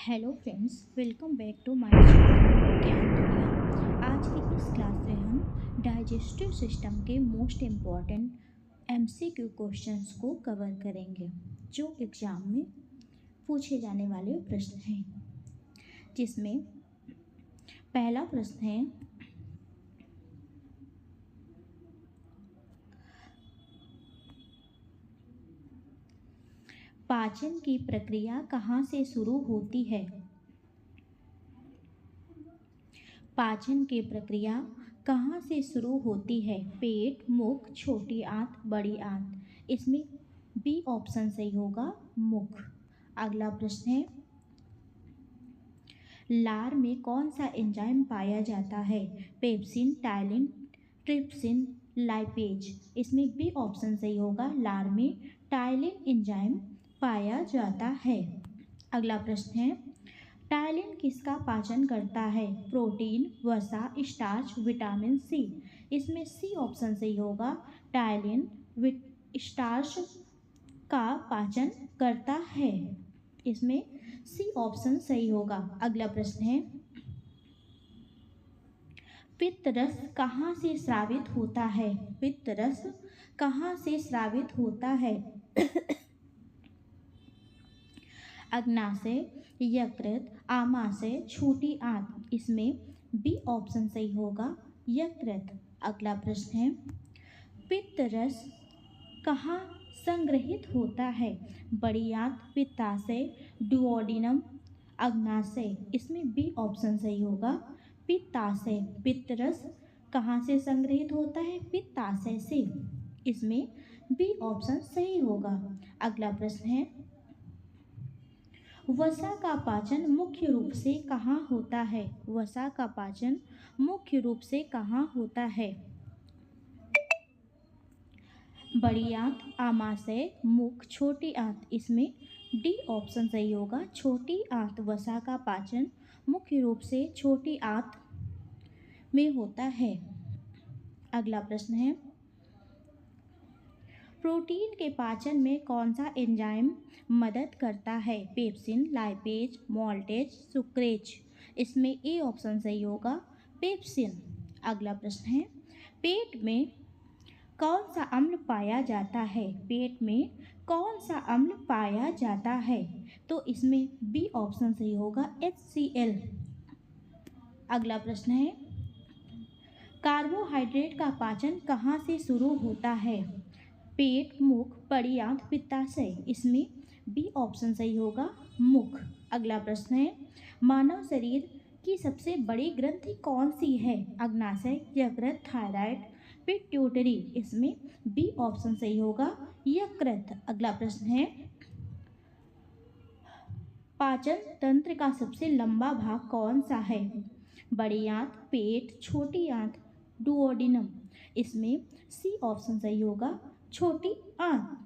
Hello friends, welcome back to my channel Gyan Duniya. आज की इस क्लास में हम डाइजेस्टिव सिस्टम के मोस्ट इम्पॉर्टेंट एमसीक्यू क्वेश्चंस को कवर करेंगे जो एग्जाम में पूछे जाने वाले प्रश्न हैं। जिसमें पहला प्रश्न है, पाचन की प्रक्रिया कहाँ से शुरू होती है? पाचन की प्रक्रिया कहाँ से शुरू होती है? पेट, मुख, छोटी आंत, बड़ी आंत। इसमें बी ऑप्शन सही होगा, मुख। अगला प्रश्न है, लार में कौन सा एंजाइम पाया जाता है? Pepsin, ptyalin, trypsin, lipase. इसमें बी ऑप्शन सही होगा, लार में टाइलिन एंजाइम पाया जाता है। अगला प्रश्न है, टाइलिन किसका पाचन करता है? प्रोटीन, वसा, स्टार्च, विटामिन सी। इसमें सी ऑप्शन सही होगा, टाइलिन स्टार्च का पाचन करता है। इसमें सी ऑप्शन सही होगा। अगला प्रश्न है, पित्त रस कहाँ से स्रावित होता है? पित्त रस कहाँ से स्रावित होता है? अग्नाशय, यकृत, आमाशय, छोटी आंत। इसमें बी ऑप्शन सही होगा, यकृत। अगला प्रश्न है, पित्त रस कहाँ संग्रहित होता है? बड़ी आंत, पित्ताशय, डुओडिनम, अग्नाशय। इसमें बी ऑप्शन सही होगा, पित्ताशय। पित्त रस कहाँ से संग्रहित होता है? पित्ताशय से। इसमें बी ऑप्शन सही होगा। अगला प्रश्न है, वसा का पाचन मुख्य रूप से कहाँ होता है? वसा का पाचन मुख्य रूप से कहाँ होता है? बड़ी आंत, आमाशय, मुख, छोटी आंत। इसमें डी ऑप्शन सही होगा, छोटी आंत। वसा का पाचन मुख्य रूप से छोटी आंत में होता है। अगला प्रश्न है, प्रोटीन के पाचन में कौन सा एंजाइम मदद करता है? Pepsin, lipase, maltase, sucrase. इसमें ए ऑप्शन सही होगा, पेप्सिन। अगला प्रश्न है, पेट में कौन सा अम्ल पाया जाता है? पेट में कौन सा अम्ल पाया जाता है? तो इसमें बी ऑप्शन सही होगा, HCl। अगला प्रश्न है, कार्बोहाइड्रेट का पाचन कहाँ से शुरू होता है? पेट, मुख, बड़ी आंत, पित्ताशय। इसमें बी ऑप्शन सही होगा, मुख। अगला प्रश्न है, मानव शरीर की सबसे बड़ी ग्रंथि कौन सी है? अग्नाशय, यकृत, थायराइड, पिट्यूटरी। इसमें बी ऑप्शन सही होगा, यकृत। अगला प्रश्न है, पाचन तंत्र का सबसे लंबा भाग कौन सा है? बड़ी आंत, पेट, छोटी आंत, डुओडिनम। इसमें सी ऑप्शन सही होगा, छोटी आंत।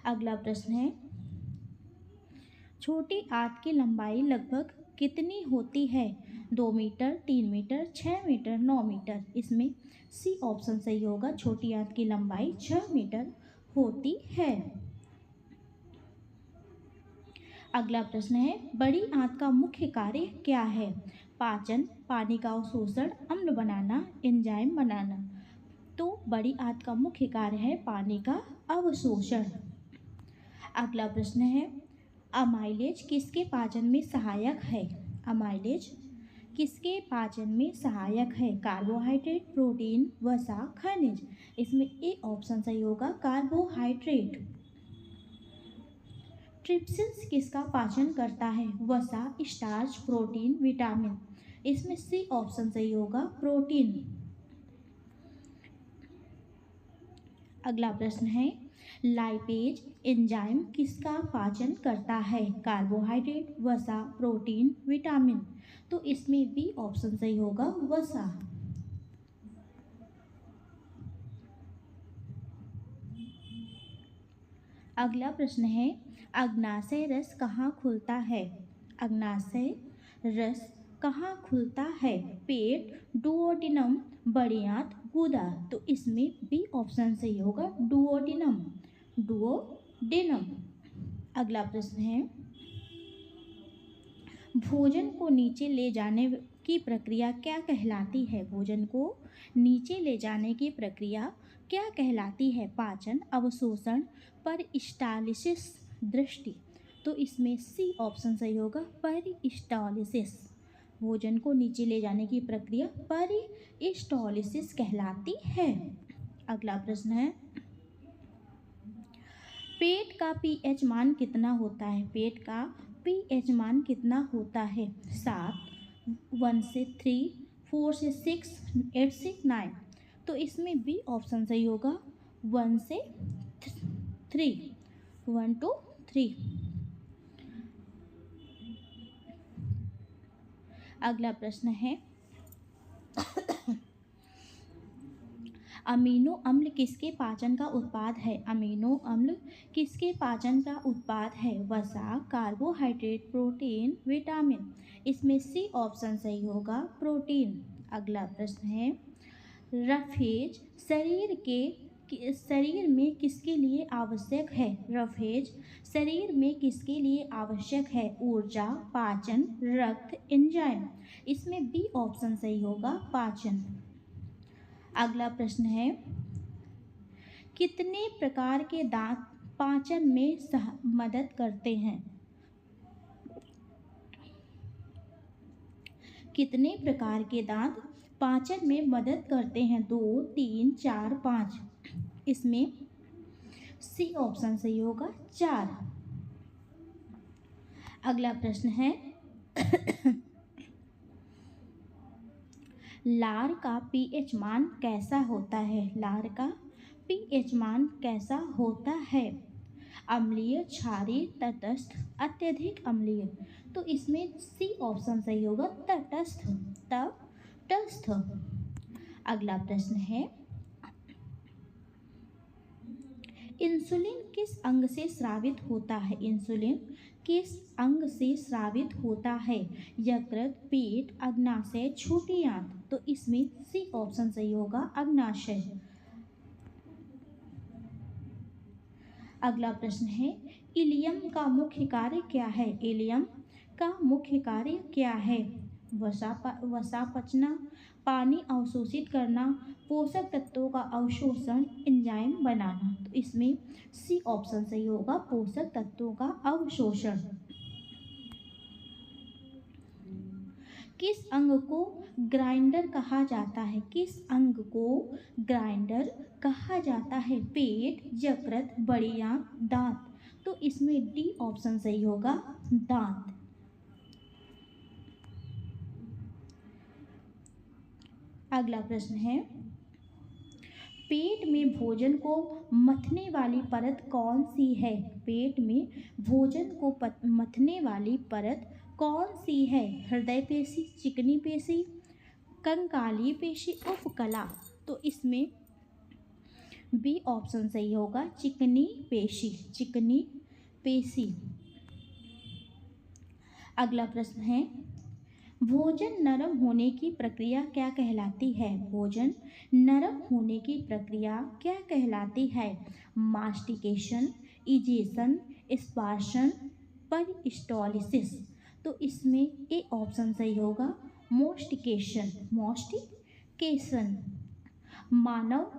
अगला प्रश्न है, छोटी आंत की लंबाई लगभग कितनी होती है? 2 मीटर, 3 मीटर, 6 मीटर, 9 मीटर। इसमें सी ऑप्शन सही होगा, छोटी आंत की लंबाई 6 मीटर होती है। अगला प्रश्न है, बड़ी आंत का मुख्य कार्य क्या है? पाचन, पानी का अवशोषण, अम्ल बनाना, एंजाइम बनाना। तो बड़ी आंत का मुख्य कार्य है पानी का अवशोषण। अगला प्रश्न है, अमाइलेज किसके पाचन में सहायक है? अमाइलेज किसके पाचन में सहायक है? कार्बोहाइड्रेट, प्रोटीन, वसा, खनिज। इसमें ए ऑप्शन सही होगा, कार्बोहाइड्रेट। ट्रिप्सिन किसका पाचन करता है? वसा, स्टार्च, प्रोटीन, विटामिन। इसमें सी ऑप्शन सही होगा, प्रोटीन। अगला प्रश्न है, लाइपेज एंजाइम किसका पाचन करता है? कार्बोहाइड्रेट, वसा, प्रोटीन, विटामिन। तो इसमें बी ऑप्शन सही होगा, वसा। अगला प्रश्न है, अग्नाशय रस कहाँ खुलता है? अग्नाशय रस कहाँ खुलता है? पेट, डुओडिनम, बड़ी आंत, गुदा। तो इसमें बी ऑप्शन सही होगा, डुओडिनम। डुओडिनम। अगला प्रश्न है, भोजन को नीचे ले जाने की प्रक्रिया क्या कहलाती है? भोजन को नीचे ले जाने की प्रक्रिया क्या कहलाती है? पाचन, अवशोषण, पेरिस्टालसिस, दृष्टि। तो इसमें सी ऑप्शन सही होगा, पेरिस्टालसिस। भोजन को नीचे ले जाने की प्रक्रिया पेरिस्टालसिस कहलाती है। अगला प्रश्न है, पेट का पीएच मान कितना होता है? पेट का पीएच मान कितना होता है? 7, 1 से 3, 4 से 6, 8 से 9। तो इसमें बी ऑप्शन सही होगा, 1 से 3, 1 to 3। अगला प्रश्न है, अमीनो अम्ल किसके पाचन का उत्पाद है? अमीनो अम्ल किसके पाचन का उत्पाद है? वसा, कार्बोहाइड्रेट, प्रोटीन, विटामिन। इसमें सी ऑप्शन सही होगा, प्रोटीन। अगला प्रश्न है, रफेज शरीर में किसके लिए आवश्यक है? रफेज शरीर में किसके लिए आवश्यक है? ऊर्जा, पाचन, रक्त, एंजाइम। इसमें बी ऑप्शन सही होगा, पाचन। अगला प्रश्न है, कितने प्रकार के दांत पाचन में मदद करते हैं? कितने प्रकार के दांत पाचन में मदद करते हैं? 2, 3, 4, 5। इसमें सी ऑप्शन सही होगा, 4। अगला प्रश्न है, लार का पीएच मान कैसा होता है? लार का पीएच मान कैसा होता है? अम्लीय, क्षारीय, तटस्थ, अत्यधिक अम्लीय। तो इसमें सी ऑप्शन सही होगा, तटस्थ, तटस्थ। अगला प्रश्न है, इंसुलिन किस अंग से स्रावित होता है? इंसुलिन किस अंग से स्रावित होता है? यकृत, पेट, अग्नाशय, छोटी आंत। तो इसमें सी ऑप्शन सही होगा, अग्नाशय। अगला प्रश्न है, इलियम का मुख्य कार्य क्या है? इलियम का मुख्य कार्य क्या है? वसा पचना, पानी अवशोषित करना, पोषक तत्वों का अवशोषण, एंजाइम बनाना। तो इसमें सी ऑप्शन सही होगा, पोषक तत्वों का अवशोषण। किस अंग को ग्राइंडर कहा जाता है? किस अंग को ग्राइंडर कहा जाता है? पेट, यकृत, बड़ी आंत, दांत। तो इसमें डी ऑप्शन सही होगा, दांत। अगला प्रश्न है, पेट में भोजन को मथने वाली परत कौन सी है? पेट में भोजन को मथने वाली परत कौन सी है? हृदय पेशी, चिकनी पेशी, कंकाली पेशी, उपकला। तो इसमें बी ऑप्शन सही होगा, चिकनी पेशी, चिकनी पेशी। अगला प्रश्न है, भोजन नरम होने की प्रक्रिया क्या कहलाती है? भोजन नरम होने की प्रक्रिया क्या कहलाती है? मास्टिकेशन, इजेशन, स्पार्शन, पेरिस्टालसिस। तो इसमें ए ऑप्शन सही होगा, मोस्टिकेशन, मोस्टिकेशन। मानव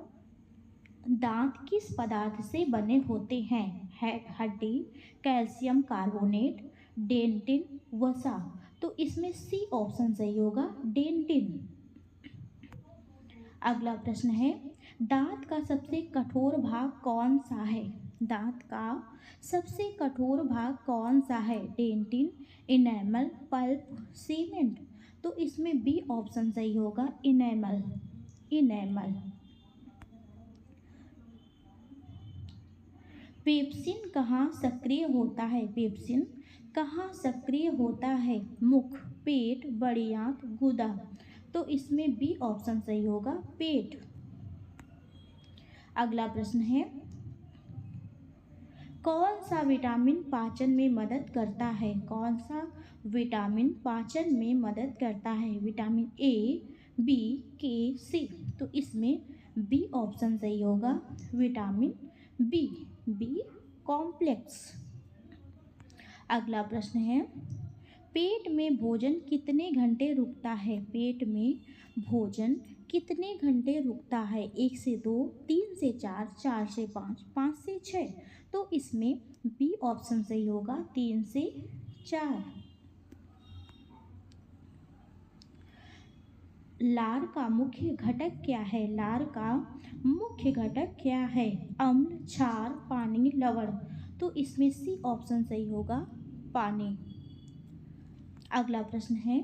दांत किस पदार्थ से बने होते हैं? हड्डी, कैल्शियम कार्बोनेट, डेंटिन, वसा। तो इसमें सी ऑप्शन सही होगा, डेंटिन। अगला प्रश्न है, दांत का सबसे कठोर भाग कौन सा है? दांत का सबसे कठोर भाग कौन सा है? Dentin, enamel, pulp, cement. तो इसमें बी ऑप्शन सही होगा, इनेमल, इनेमल। पेप्सिन कहाँ सक्रिय होता है? पेप्सिन कहाँ सक्रिय होता है? मुख, पेट, बड़ी आंत, गुदा। तो इसमें बी ऑप्शन सही होगा, पेट। अगला प्रश्न है, कौन सा विटामिन पाचन में मदद करता है? कौन सा विटामिन पाचन में मदद करता है? विटामिन ए, बी, के, सी। तो इसमें बी ऑप्शन सही होगा, विटामिन बी, बी कॉम्प्लेक्स। अगला प्रश्न है, पेट में भोजन कितने घंटे रुकता है? पेट में भोजन कितने घंटे रुकता है? 1 से 2, 3 से 4, 4 से 5, 5 से 6। तो इसमें बी ऑप्शन सही होगा, 3 से 4। लार का मुख्य घटक क्या है? लार का मुख्य घटक क्या है? अम्ल, क्षार, पानी, लवण। तो इसमें सी ऑप्शन सही होगा, पानी। अगला प्रश्न है,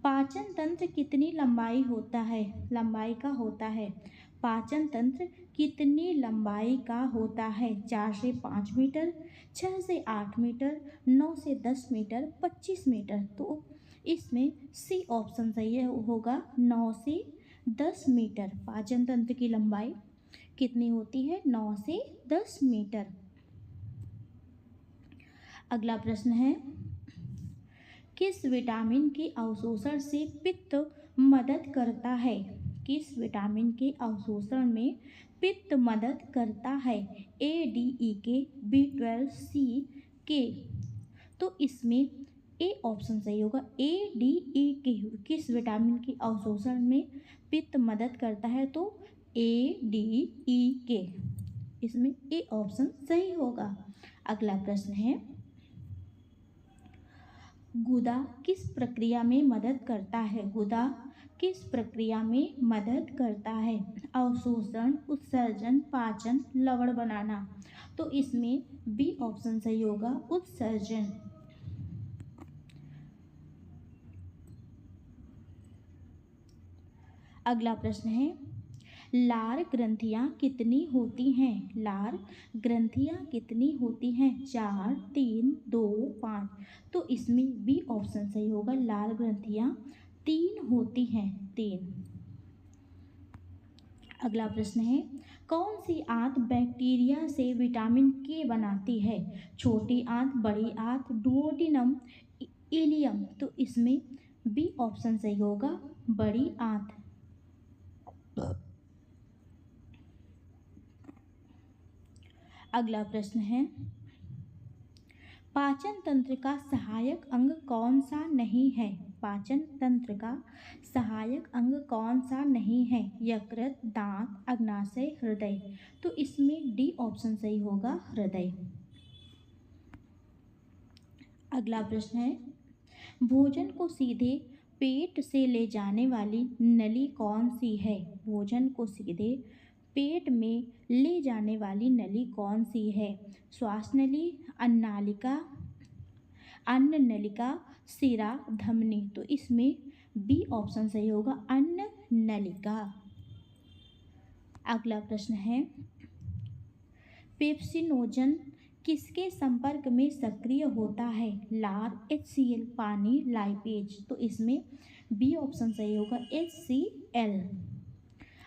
पाचन तंत्र कितनी लंबाई होता है? लंबाई का होता है। पाचन तंत्र कितनी लंबाई का होता है? 4 से 5 मीटर, 6 से 8 मीटर, 9 से 10 मीटर, 25 मीटर। तो इसमें सी ऑप्शन सही होगा, 9 से 10 मीटर। पाचन तंत्र की लंबाई कितनी होती है? 9 से 10 मीटर। अगला प्रश्न है, किस विटामिन के अवशोषण से पित्त मदद करता है? किस विटामिन के अवशोषण में पित्त मदद करता है? ए, डी, ई के, B12, सी, के। तो इसमें ए ऑप्शन सही होगा, ए, डी, ई के। किस विटामिन के अवशोषण में पित्त मदद करता है? तो ए, डी, ई के। इसमें ए ऑप्शन सही होगा। अगला प्रश्न है, गुदा किस प्रक्रिया में मदद करता है? गुदा किस प्रक्रिया में मदद करता है? अवशोषण, उत्सर्जन, पाचन, लवण बनाना। तो इसमें बी ऑप्शन सही होगा, उत्सर्जन। अगला प्रश्न है, लार ग्रंथियां कितनी होती हैं? लार ग्रंथियां कितनी होती हैं? 4, 3, 2, 5। तो इसमें बी ऑप्शन सही होगा, लार ग्रंथियां 3 होती हैं, 3। अगला प्रश्न है, कौन सी आंत बैक्टीरिया से विटामिन के बनाती है? छोटी आंत, बड़ी आंत, डुओडेनम, इलियम। तो इसमें बी ऑप्शन सही होगा, बड़ी आंत। अगला प्रश्न है, पाचन तंत्र का सहायक अंग कौन सा नहीं है? पाचन तंत्र का सहायक अंग कौन सा नहीं है? यकृत, दांत, अग्नाशय, हृदय। तो इसमें डी ऑप्शन सही होगा, हृदय। अगला प्रश्न है, भोजन को सीधे पेट से ले जाने वाली नली कौन सी है? भोजन को सीधे पेट में ले जाने वाली नली कौन सी है? श्वास नली, अन्ननालिका, अन्न नलिका, शिरा, धमनी। तो इसमें बी ऑप्शन सही होगा, अन्न नलिका। अगला प्रश्न है, पेप्सिनोजन किसके संपर्क में सक्रिय होता है? लार, HCl, पानी, लाइपेज। तो इसमें बी ऑप्शन सही होगा, HCl।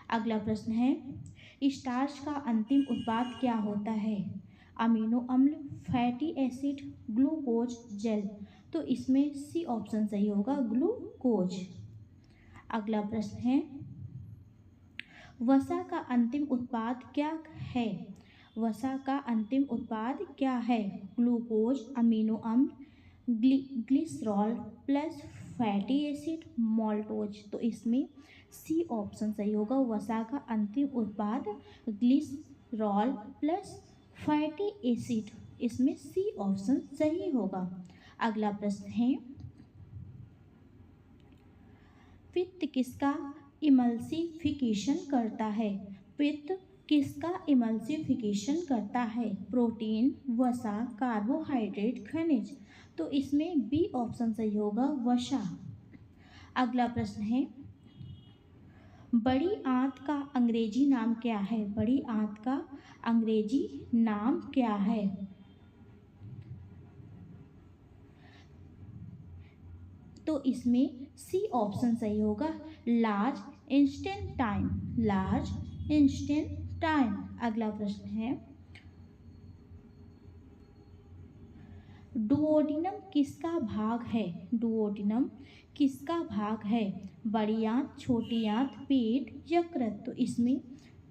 अगला प्रश्न है, स्टार्च का अंतिम उत्पाद क्या होता है? अमीनो अम्ल, फैटी एसिड, ग्लूकोज, जेल। तो इसमें सी ऑप्शन सही होगा, ग्लूकोज। अगला प्रश्न है, वसा का अंतिम उत्पाद क्या है? वसा का अंतिम उत्पाद क्या है? ग्लूकोज, अमीनो अम्ल, glycerol plus fatty acid, maltose. तो इसमें सी ऑप्शन सही होगा, वसा का अंतिम उत्पाद ग्लिसरॉल प्लस फैटी एसिड। इसमें सी ऑप्शन सही होगा। अगला प्रश्न है, पित्त किसका इमल्सिफिकेशन करता है? पित्त किसका इमल्सिफिकेशन करता है? प्रोटीन, वसा, कार्बोहाइड्रेट, खनिज। तो इसमें बी ऑप्शन सही होगा, वसा। अगला प्रश्न है, बड़ी आंत का अंग्रेजी नाम क्या है? बड़ी आंत का अंग्रेजी नाम क्या है? तो इसमें सी ऑप्शन सही होगा, लार्ज इंस्टेंटाइन, लार्ज इंस्टेंटाइन। अगला प्रश्न है, डुओडेनम किसका भाग है? डुओडेनम किसका भाग है? बड़ी आंत, छोटी आंत, पेट, यकृत। तो इसमें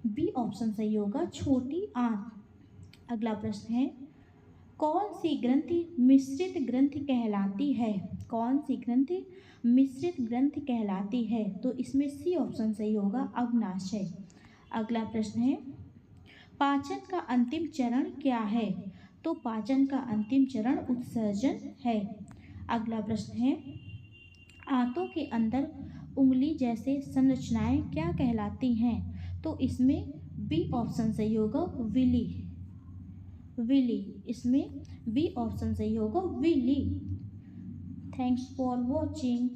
बी ऑप्शन सही होगा, छोटी आंत। अगला प्रश्न है, कौन सी ग्रंथि मिश्रित ग्रंथि कहलाती है? कौन सी ग्रंथि मिश्रित ग्रंथि कहलाती है? तो इसमें सी ऑप्शन सही होगा, अग्नाशय। अगला प्रश्न है, पाचन का अंतिम चरण क्या है? तो पाचन का अंतिम चरण उत्सर्जन है। अगला प्रश्न है, आंतों के अंदर उंगली जैसे संरचनाएं क्या कहलाती हैं? तो इसमें बी ऑप्शन सही होगा, विली। विली, इसमें बी ऑप्शन सही होगा, विली। Thanks for watching.